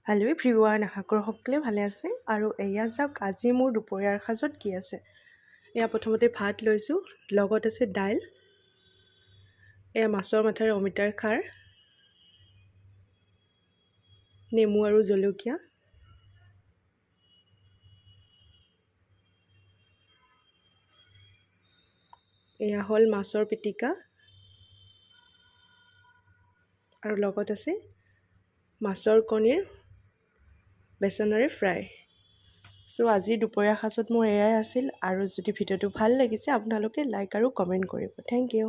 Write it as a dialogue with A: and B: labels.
A: Hello' everyone, আশা কৰোঁ সকলোৱে ভালে আছে। আৰু এয়া যাওক আজি মোৰ দুপৰীয়াৰ সাজত কি আছে। এয়া প্ৰথমতে ভাত লৈছোঁ, লগত আছে দাইল, এয়া মাছৰ মাথাৰে অমিতাৰ খাৰ, নেমু আৰু জলকীয়া, এয়া হ'ল মাছৰ পিটিকা, আৰু লগত আছে মাছৰ কণীৰ বেচনেৰে ফ্ৰাই। চ' আজি দুপৰীয়া সাজত মোৰ এয়াই আছিল। আৰু যদি ভিডিঅ'টো ভাল লাগিছে আপোনালোকে লাইক আৰু কমেণ্ট কৰিব। Thank U.